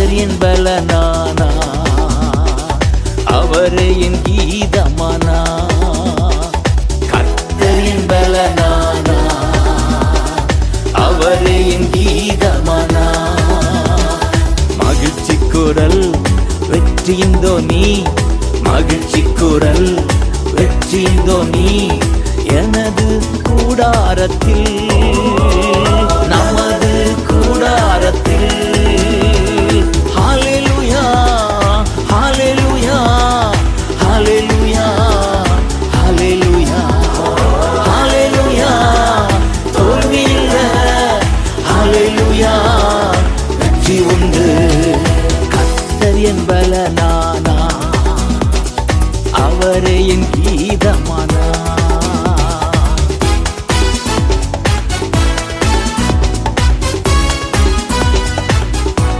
கர்த்தர் என் பலனானா, அவரே என் கீதமானா. கர்த்தர் என் பலனானா, அவரே என் கீதமானா. மகிழ்ச்சி குரல் வெற்றியின் தோனி, மகிழ்ச்சி குரல் வெற்றியின் தோனி. எனது கூடாரத்தில், நமது கூடாரத்தில். ஹல்லேலூயா, ஹல்லேலூயா, ஹல்லேலூயா, ஹல்லேலூயா, ஹல்லேலூயா. தோல்வி இல்ல, ஹல்லேலூயா, வெற்றி உண்டு. கர்த்தர் என் பலனானா, அவரே என் கீத